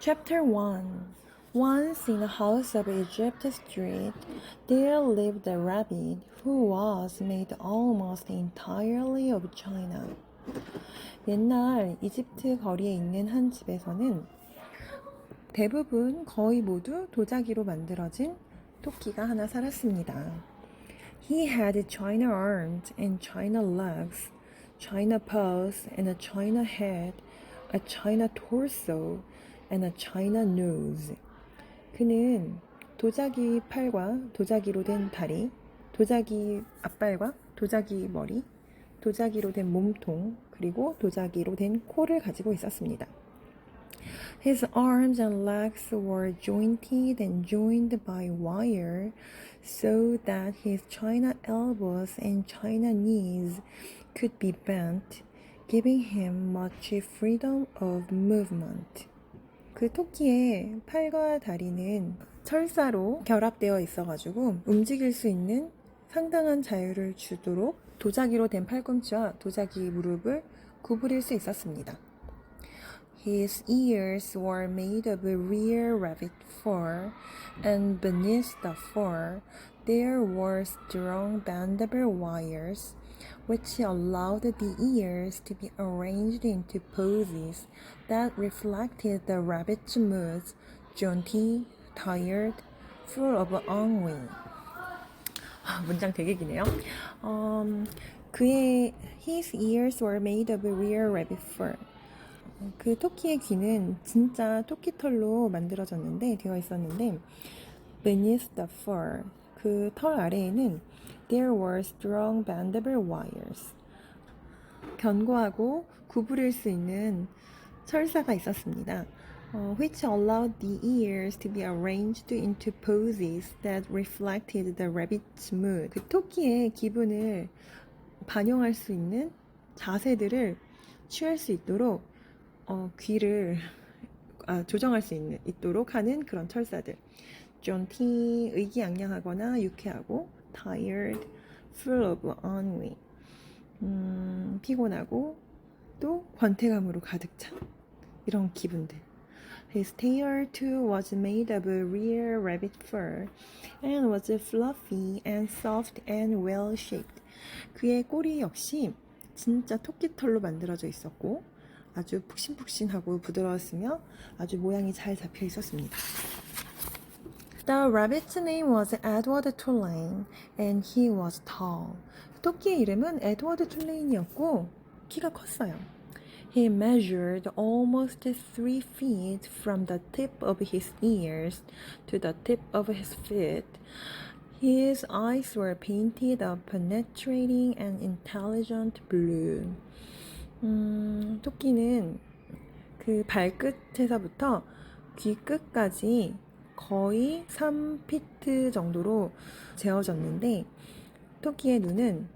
Chapter 1. Once in a house of Egypt street, there lived a rabbit who was made almost entirely of china. 옛날 이집트 거리에 있는 한 집에서는 대부분 거의 모두 도자기로 만들어진 토끼가 하나 살았습니다. He had china arms and china legs, china paws and a china head, a china torso, and a china nose. 그는 도자기 팔과 도자기로 된 다리, 도자기 앞발과 도자기 머리, 도자기로 된 몸통, 그리고 도자기로 된 코를 가지고 있었습니다. His arms and legs were jointed and joined by wire so that his china elbows and china knees could be bent, giving him much freedom of movement. 그 토끼의 팔과 다리는 철사로 결합되어 있어가지고 움직일 수 있는 상당한 자유를 주도록 도자기로 된 팔꿈치와 도자기 무릎을 구부릴 수 있었습니다. His ears were made of real rabbit fur, and beneath the fur there were strong bendable wires, which allowed the ears to be arranged into poses that reflected the rabbit's moods, jaunty, tired, full of ennui. 문장 되게 기네요. His ears were made of real rabbit fur. 그 토끼의 귀는 진짜 토끼 털로 만들어졌는데 되어 있었는데 beneath the fur, 그 털 아래에는 there were strong bendable wires, 견고하고 구부릴 수 있는 철사가 있었습니다. Which allowed the ears to be arranged into poses that reflected the rabbit's mood. 그 토끼의 기분을 반영할 수 있는 자세들을 취할 수 있도록 귀를 조정할 수 있도록 하는 그런 철사들. jaunty, 의기양양하거나 유쾌하고, tired, full of ennui, 피곤하고 또 권태감으로 가득 찬 이런 기분들. His tail too was made of real rabbit fur and was fluffy and soft and well shaped. 그의 꼬리 역시 진짜 토끼털로 만들어져 있었고 아주 푹신푹신하고 부드러웠으며 아주 모양이 잘 잡혀 있었습니다. The rabbit's name was Edward Tulane, and he was tall. 토끼의 이름은 에드워드 툴레인이었고 키가 컸어요. He measured almost 3 feet from the tip of his ears to the tip of his feet. His eyes were painted a penetrating and intelligent blue. 토끼는 그 발끝에서부터 귀 끝까지 거의 3피트 정도로 재어졌는데 토끼의 눈은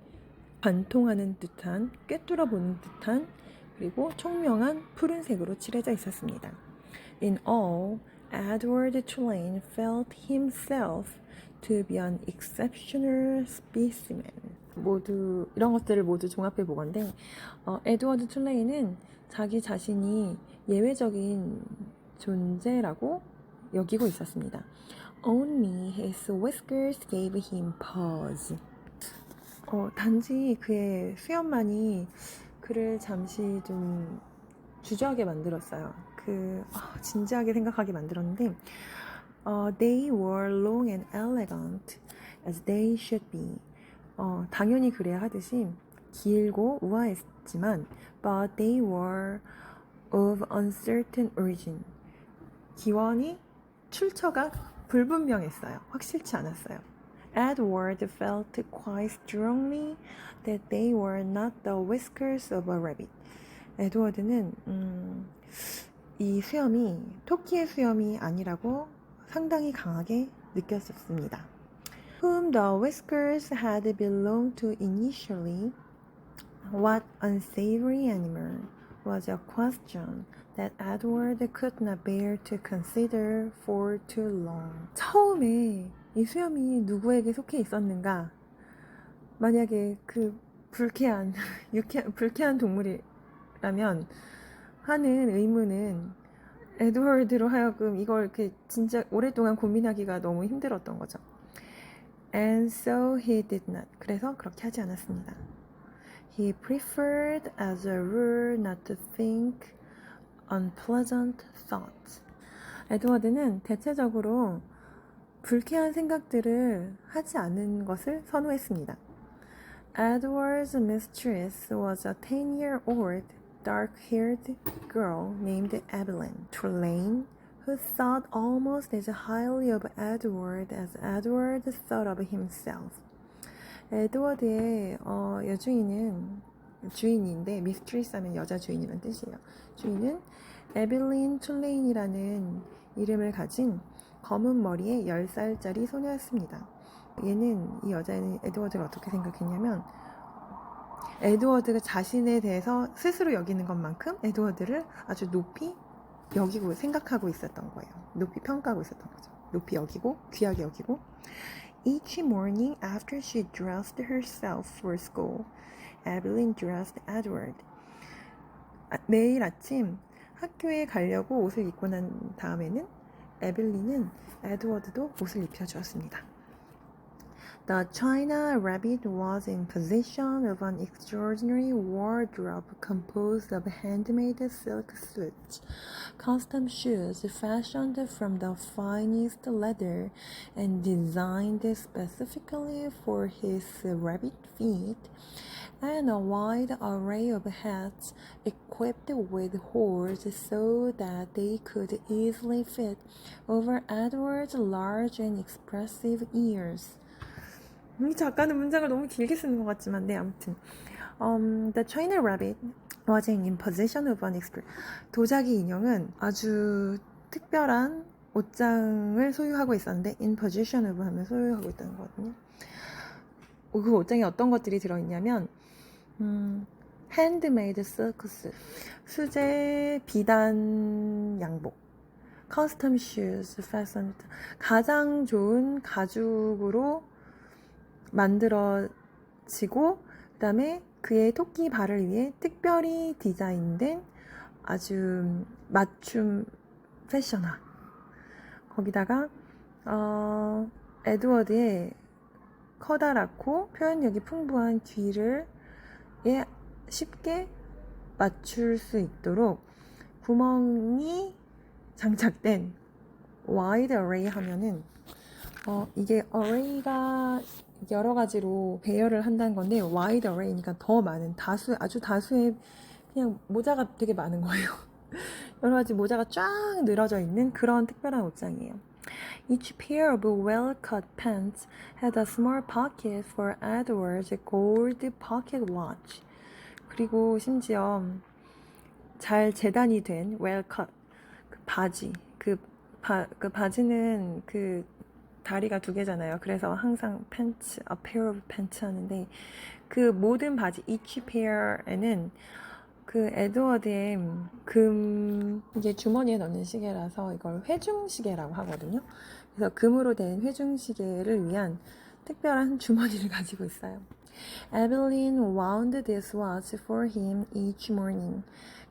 관통하는 듯한, 꿰뚫어 보는 듯한, 그리고 총명한 푸른색으로 칠해져 있었습니다. In all, Edward Tulane felt himself to be an exceptional specimen. 이런 것들을 모두 종합해 보건데, 에드워드 툴레인은 자기 자신이 예외적인 존재라고 여기고 있었습니다. Only his whiskers gave him pause. 단지 그의 수염만이 그를 잠시 좀 주저하게 만들었어요. 진지하게 생각하게 만들었는데, They were long and elegant as they should be. 당연히 그래야 하듯이 길고 우아했지만, but they were of uncertain origin. 기원이 출처가 불분명했어요. 확실치 않았어요. Edward felt quite strongly that they were not the whiskers of a rabbit. 에드워드는 이 수염이 토끼의 수염이 아니라고 상당히 강하게 느꼈었습니다. Whom the whiskers had belonged to initially, what unsavory animal, was a question that Edward could not bear to consider for too long. 처음에 이 수염이 누구에게 속해 있었는가? 만약에 그 불쾌한 동물이라면 하는 의문은 에드워드로 하여금 이걸 이렇게 진짜 오랫동안 고민하기가 너무 힘들었던 거죠. And so he did not. 그래서 그렇게 하지 않았습니다. He preferred as a rule not to think unpleasant thoughts. 에드워드는 대체적으로 불쾌한 생각들을 하지 않는 것을 선호했습니다. Edward's mistress was a 10-year-old dark-haired girl named Evelyn Trelane, who thought almost as highly of Edward as Edward thought of himself. 에드워드의 주인인데 mistress 하면 여자 주인이란 뜻이에요. 주인은 에벨린 툴레인이라는 이름을 가진 검은 머리의 10살짜리 소녀였습니다. 이 여자는 에드워드를 어떻게 생각했냐면 에드워드가 자신에 대해서 스스로 여기는 것만큼 에드워드를 아주 높이 여기고 생각하고 있었던 거예요. 높이 평가하고 있었던 거죠. 높이 여기고 귀하게 여기고 Each morning after she dressed herself for school, Evelyn dressed Edward. 매일 아침 학교에 가려고 옷을 입고 난 다음에는 에벨린은 에드워드도 옷을 입혀주었습니다. The China Rabbit was in possession of an extraordinary wardrobe composed of handmade silk suits, custom shoes fashioned from the finest leather and designed specifically for his rabbit feet, and a wide array of hats equipped with holes so that they could easily fit over Edward's large and expressive ears. 작가는 문장을 너무 길게 쓰는 것 같지만 아무튼 The China Rabbit was in possession of an expert. 도자기 인형은 아주 특별한 옷장을 소유하고 있었는데 in possession of 하면 소유하고 있다는 거거든요. 그 옷장에 어떤 것들이 들어있냐면 handmade silk suit, 수제 비단 양복, custom shoes fastened, 가장 좋은 가죽으로 만들어지고 그 다음에 그의 토끼 발을 위해 특별히 디자인된 아주 맞춤 패션화. 거기다가 에드워드의 커다랗고 표현력이 풍부한 귀를 쉽게 맞출 수 있도록 구멍이 장착된 wide array 하면은 이게 array가 여러 가지로 배열을 한다는 건데 wide array니까 더 많은 아주 다수의 그냥 모자가 되게 많은 거예요. 여러 가지 모자가 쫙 늘어져 있는 그런 특별한 옷장이에요. Each pair of well-cut pants had a small pocket for Edward's gold pocket watch. 그리고 심지어 잘 재단이 된 well-cut 그 바지, 그 바지는 그 다리가 2개잖아요. 그래서 항상 팬츠, a pair of pants 하는데 그 모든 바지, each pair에는 그 에드워드의 이게 주머니에 넣는 시계라서 이걸 회중시계라고 하거든요. 그래서 금으로 된 회중시계를 위한 특별한 주머니를 가지고 있어요. Evelyn wound this watch for him each morning.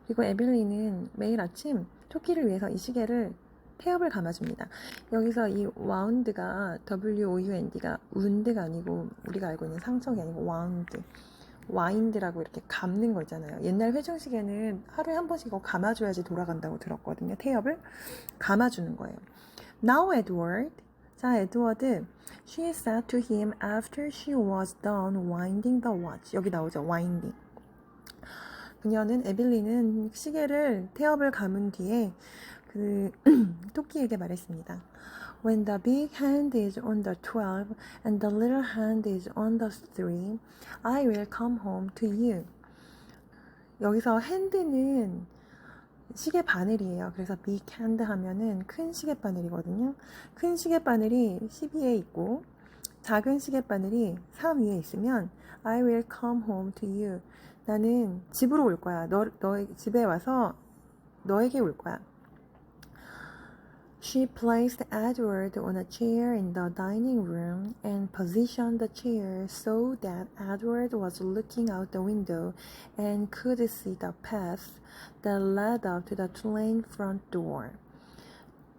그리고 에벨린은 매일 아침 토끼를 위해서 이 시계를 태엽을 감아줍니다. 여기서 이 wound가 WOUND가 운드가 아니고 우리가 알고 있는 상척이 아니고 와인드라고 이렇게 감는 거 있잖아요. 옛날 회중시계는 하루에 한 번씩 이거 감아줘야지 돌아간다고 들었거든요. 태엽을 감아주는 거예요. Now Edward, 자 에드워드, she said to him after she was done winding the watch. 여기 나오죠, winding. 그녀는 에벨린은 시계를 태엽을 감은 뒤에 그 토끼에게 말했습니다. When the big hand is on the 12 and the little hand is on the 3, I will come home to you. 여기서 hand는 시계 바늘이에요. 그래서 big hand 하면은 큰 시계 바늘이거든요. 큰 시계 바늘이 12에 있고 작은 시계 바늘이 3 위에 있으면 I will come home to you. 나는 집으로 올 거야. 너의 집에 와서 너에게 올 거야. She placed Edward on a chair in the dining room and positioned the chair so that Edward was looking out the window and could see the path that led up to the Tulane front door.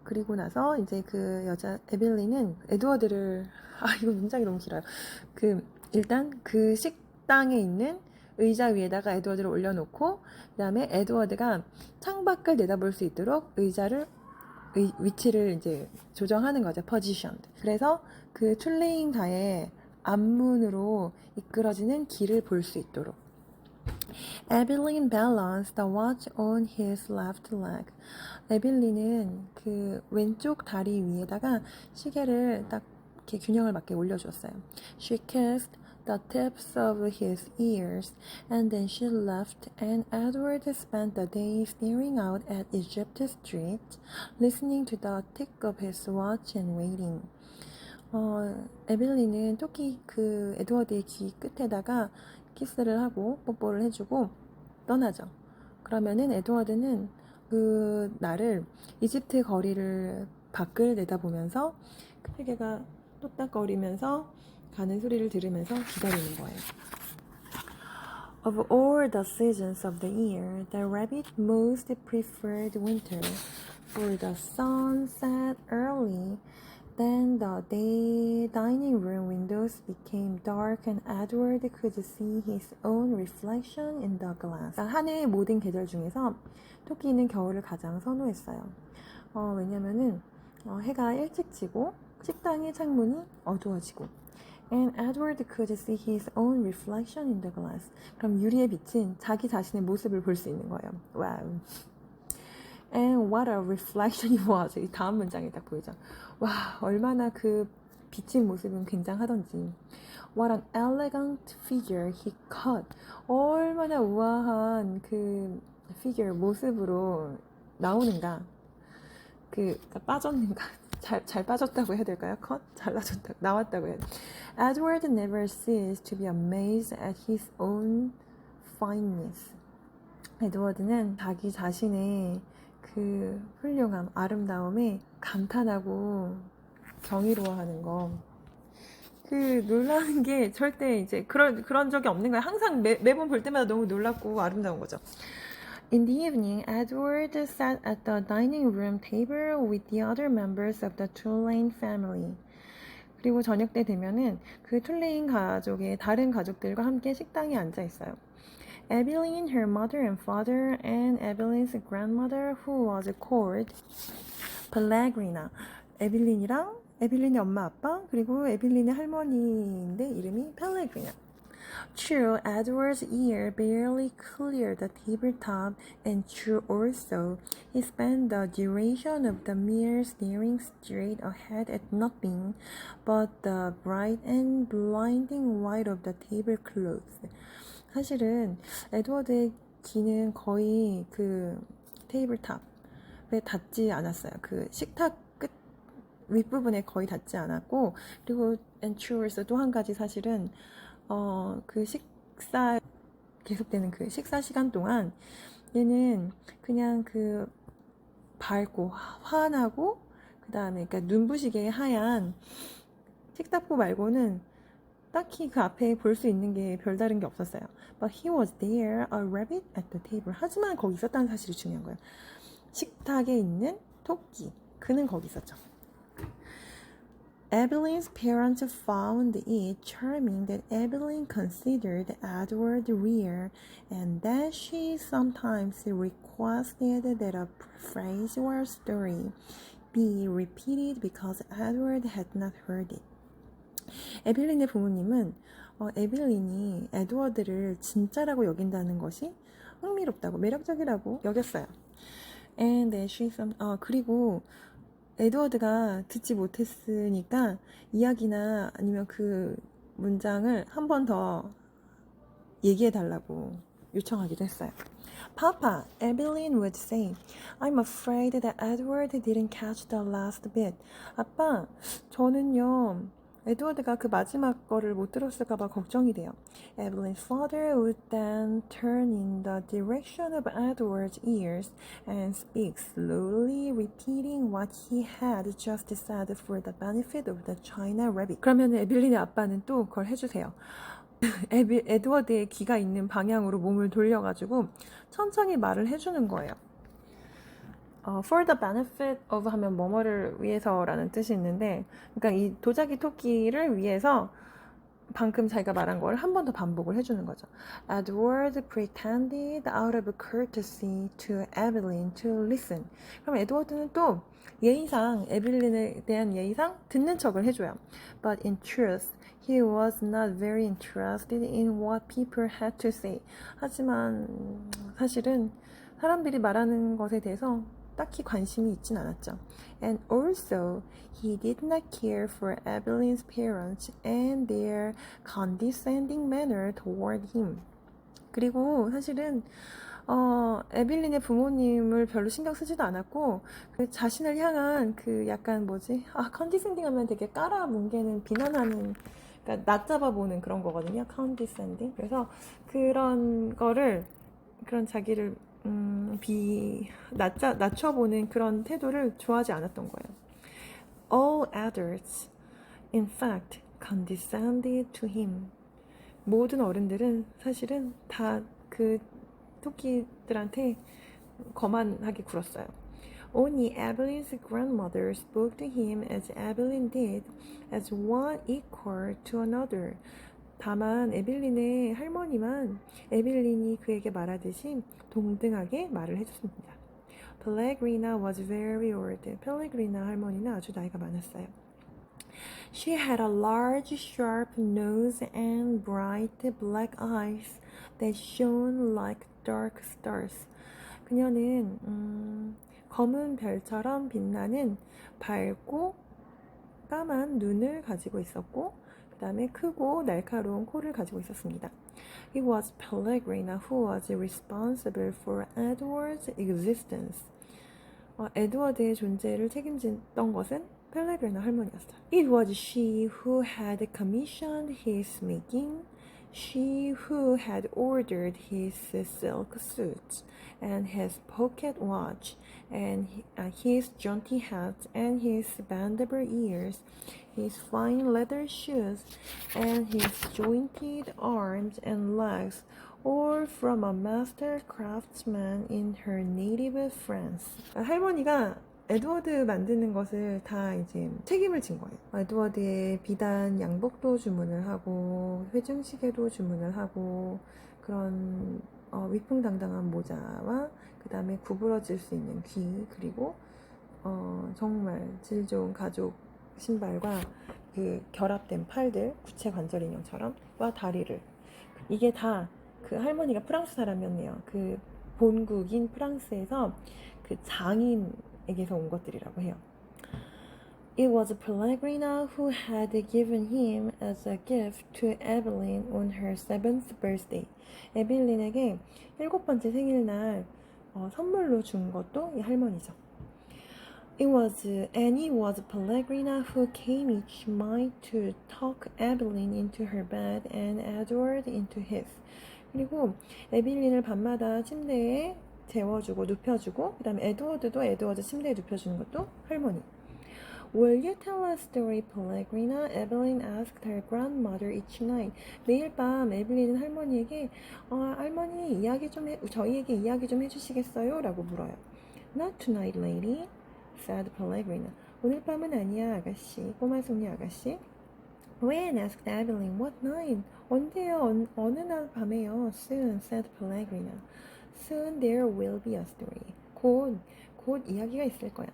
그리고 나서 이제 그 여자 에빌리는 에드워드를 이거 문장이 너무 길어요. 일단 그 식당에 있는 의자 위에다가 에드워드를 올려놓고 그다음에 에드워드가 창밖을 내다볼 수 있도록 의자를 위치를 이제 조정하는 거죠. position. 그래서 그 툴레인가의 앞문으로 이끌어지는 길을 볼 수 있도록. Evelyn balanced the watch on his left leg. 에빌린은 그 왼쪽 다리 위에다가 시계를 딱 이렇게 균형을 맞게 올려주었어요. She kissed the tips of his ears, and then she left, and Edward spent the day staring out at Egypt Street, listening to the tick of his watch and waiting. 에빌리는 토끼 그 에드워드의 귀 끝에다가 키스를 하고 뽀뽀를 해주고 떠나죠. 그러면은 에드워드는 그 날을 이집트 거리를 밖을 내다보면서 크게가 똑딱거리면서 가는 소리를 들으면서 기다리는 거예요. Of all the seasons of the year, the rabbit most preferred winter, for the sun set early. Then the dining room windows became dark and Edward could see his own reflection in the glass. 한 해의 모든 계절 중에서 토끼는 겨울을 가장 선호했어요. 왜냐면은 해가 일찍 지고 식당의 창문이 어두워지고 And Edward could see his own reflection in the glass. 그럼 유리에 비친 자기 자신의 모습을 볼 수 있는 거예요. 와우. And what a reflection it was. 이 다음 문장이 딱 보이죠. 와, 얼마나 그 비친 모습은 굉장하던지. What an elegant figure he cut. 얼마나 우아한 그 figure, 모습으로 나오는가. 빠졌는가. 잘 빠졌다고 해야 될까요? 컷? 잘라졌다고, 나왔다고 해야 돼. Edward never ceased to be amazed at his own fineness. 에드워드는 자기 자신의 그 훌륭함, 아름다움에 감탄하고 경이로워하는 거. 놀라는 게 절대 이제 그런 적이 없는 거예요. 항상 매번 볼 때마다 너무 놀랍고 아름다운 거죠. In the evening, Edward sat at the dining room table with the other members of the Tulane family. 그리고 저녁 때 되면은 그 툴레인 가족의 다른 가족들과 함께 식당에 앉아 있어요. Evelyn, her mother and father, and Evelyn's grandmother, who was called Pellegrina. 에빌린의 엄마 아빠 그리고 에빌린의 할머니인데 이름이 Pellegrina. True, Edward's ear barely cleared the tabletop, and true also, he spent the duration of the meal staring straight ahead at nothing but the bright and blinding white of the tablecloth. 사실은 에드워드의 귀는 거의 그 테이블탑에 닿지 않았어요. 그 식탁 끝 윗부분에 거의 닿지 않았고, 그리고 and true also 또 한 가지 사실은 그 식사 계속되는 그 식사 시간 동안 얘는 그냥 그 밝고 환하고 그 다음에 그러니까 눈부시게 하얀 식탁보 말고는 딱히 그 앞에 볼 수 있는 게 별다른 게 없었어요. But he was there, a rabbit at the table. 하지만 거기 있었다는 사실이 중요한 거예요. 식탁에 있는 토끼, 그는 거기 있었죠. Evelyn's parents found it charming that Evelyn considered Edward rare, and that she sometimes requested that a phrase or story be repeated because Edward had not heard it. 에빌린의 부모님은 에빌린이 에드워드를 진짜라고 여긴다는 것이 흥미롭다고 매력적이라고 여겼어요. And that she 그리고 에드워드가 듣지 못했으니까 이야기나 아니면 그 문장을 한 번 더 얘기해 달라고 요청하기도 했어요. Papa, Evelyn would say, I'm afraid that Edward didn't catch the last bit. 아빠, 저는요 에드워드가 그 마지막 거를 못 들었을까봐 걱정이 돼요. Evelyn's father would then turn in the direction of Edward's ears and speak slowly, repeating what he had just said for the benefit of the China rabbit. 그러면 에빌린의 아빠는 또 그걸 해주세요. 에드워드의 귀가 있는 방향으로 몸을 돌려가지고 천천히 말을 해주는 거예요. For the benefit of 하면 뭐뭐를 위해서라는 뜻이 있는데, 그러니까 이 도자기 토끼를 위해서 방금 자기가 말한 걸 한 번 더 반복을 해주는 거죠. Edward pretended out of courtesy to Evelyn to listen. 그럼 에드워드는 또 예의상, 에벨린에 대한 예의상 듣는 척을 해줘요. But in truth, he was not very interested in what people had to say. 하지만 사실은 사람들이 말하는 것에 대해서 딱히 관심이 있진 않았죠. And also, he did not care for Evelyn's parents and their condescending manner toward him. 그리고 사실은 에빌린의 부모님을 별로 신경 쓰지도 않았고 그 자신을 향한 그 약간 condescending 하면 되게 깔아뭉개는 비난하는 그러니까 낮잡아 보는 그런 거거든요. condescending. 그래서 그런 거를 그런 자기를 낮춰보는 그런 태도를 좋아하지 않았던 거예요. All others, in fact, condescended to him. 모든 어른들은 사실은 다 그 토끼들한테 거만하게 굴었어요. Only Evelyn's grandmother spoke to him as Evelyn did, as one equal to another. 다만 에빌린의 할머니만 에빌린이 그에게 말하듯이 동등하게 말을 해줬습니다. Pellegrina was very old. 펠레그리나 할머니는 아주 나이가 많았어요. She had a large, sharp nose and bright black eyes that shone like dark stars. 그녀는 검은 별처럼 빛나는 밝고 까만 눈을 가지고 있었고 그 다음에 크고 날카로운 코를 가지고 있었습니다. It was Pellegrina who was responsible for Edward's existence. 에드워드의 존재를 책임졌던 것은 펠레그리나 할머니였어요. It was she who had commissioned his making, she who had ordered his silk suits, and his pocket watch, and his jaunty hat, and his bendable ears, his fine leather shoes, and his jointed arms and legs, all from a master craftsman in her native France. 할머니가 에드워드 만드는 것을 다 이제 책임을 진 거예요. 에드워드의 비단 양복도 주문을 하고 회중시계도 주문을 하고 그런 위풍당당한 모자와 그 다음에 구부러질 수 있는 귀 그리고 정말 질 좋은 가죽 신발과 그 결합된 팔들 구체 관절 인형처럼과 다리를 이게 다 그 할머니가 프랑스 사람이었네요. 그 본국인 프랑스에서 그 장인에게서 온 것들이라고 해요. It was Pellegrina who had given him as a gift to Evelyn on her 7th birthday. 에벨린에게 7번째 생일날 선물로 준 것도 이 할머니죠. It was Pellegrina who came each night to tuck Evelyn into her bed and Edward into his. 그리고 에빌린을 밤마다 침대에 재워주고 눕혀주고 그 다음에 에드워드도 에드워드 침대에 눕혀주는 것도 할머니. Will you tell a story, Pellegrina? Evelyn asked her grandmother each night. 매일 밤 에벨린은 할머니에게 할머니 저희에게 이야기 좀 해주시겠어요? 라고 물어요. Not tonight, lady, said Pellegrina. 오늘 밤은 아니야, 아가씨. 꼬마 손녀 아가씨. When? asked Evelyn. What night? 언제요? 어느 날 밤에요? Soon, said Pellegrina. Soon there will be a story. 곧 이야기가 있을 거야.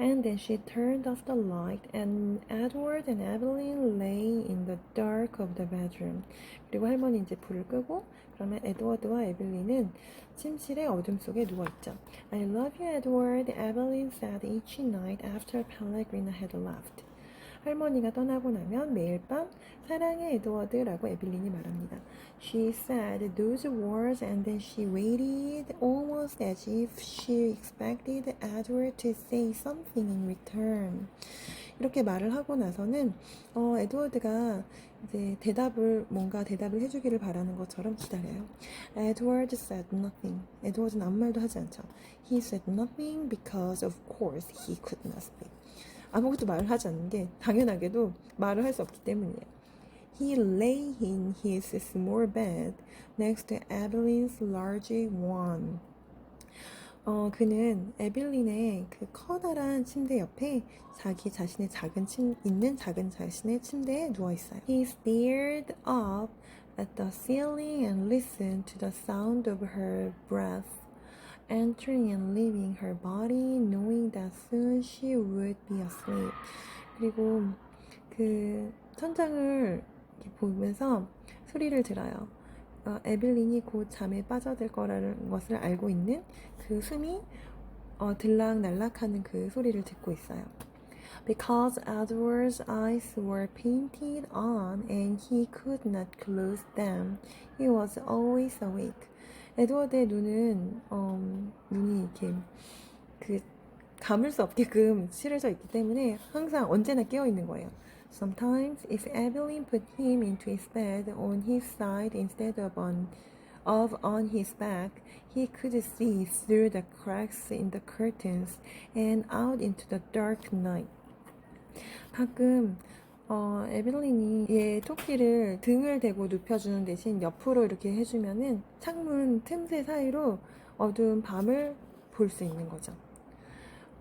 And then she turned off the light and Edward and Evelyn lay in the dark of the bedroom. 그리고 할머니 이제 불을 끄고 그러면 에드워드와 에벨린은 침실의 어둠 속에 누워있죠. I love you, Edward, Evelyn said each night after Pellegrina had left. 할머니가 떠나고 나면 매일 밤 사랑해 에드워드라고 에빌린이 말합니다. She said those words and then she waited almost as if she expected Edward to say something in return. 이렇게 말을 하고 나서는 에드워드가 이제 뭔가 대답을 해주기를 바라는 것처럼 기다려요. Edward said nothing. 에드워드는 아무 말도 하지 않죠. He said nothing because of course he could not speak. 아무것도 말을 하지 않는 게 당연하게도 말을 할 수 없기 때문이에요. He lay in his small bed next to Evelyn's large one. 그는 에빌린의 그 커다란 침대 옆에 자기 자신의 작은 자신의 침대에 누워 있어요. He stared up at the ceiling and listened to the sound of her breath entering and leaving her body, knowing that soon she would be asleep. 그리고 그 천장을 이렇게 보면서 소리를 들어요. 에빌린이 곧 잠에 빠져들 거라는 것을 알고 있는 그 숨이 들락날락하는 그 소리를 듣고 있어요. Because Edward's eyes were painted on and he could not close them, he was always awake. 에드워드의 눈이 이렇게 감을 수 없게끔 칠해져 있기 때문에 항상 언제나 깨어 있는 거예요. Sometimes, if Evelyn put him into his bed on his side instead of on his back, he could see through the cracks in the curtains and out into the dark night. 가끔 에벨린이 얘 토끼를 등을 대고 눕혀주는 대신 옆으로 이렇게 해주면은 창문 틈새 사이로 어두운 밤을 볼 수 있는 거죠.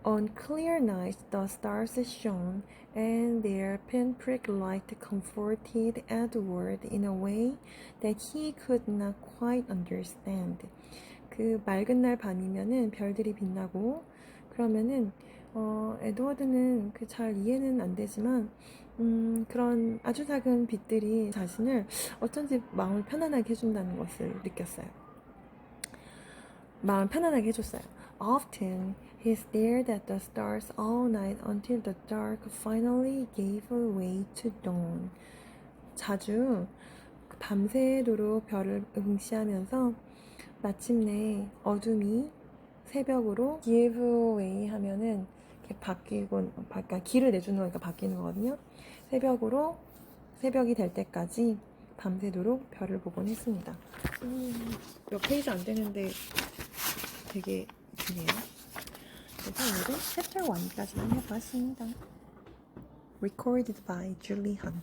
On clear nights, the stars shone, and their pinprick light comforted Edward in a way that he could not quite understand. 그 맑은 날 밤이면은 별들이 빛나고 그러면은 에드워드는 잘 이해는 안 되지만 그런 아주 작은 빛들이 자신을 어쩐지 마음을 편안하게 해준다는 것을 느꼈어요. 마음 편안하게 해줬어요. Often he stared at the stars all night until the dark finally gave way to dawn. 자주 밤새도록 별을 응시하면서 마침내 어둠이 새벽으로 give way 하면은 그러니까 길을 내주는 거니까 바뀌는 거거든요. 새벽이 될 때까지 밤새도록 별을 보곤 했습니다. 몇 페이지 안 되는데 되게 기네요. 그래서 오늘은 챕터 1까지만 해보았습니다. Recorded by Julie Han.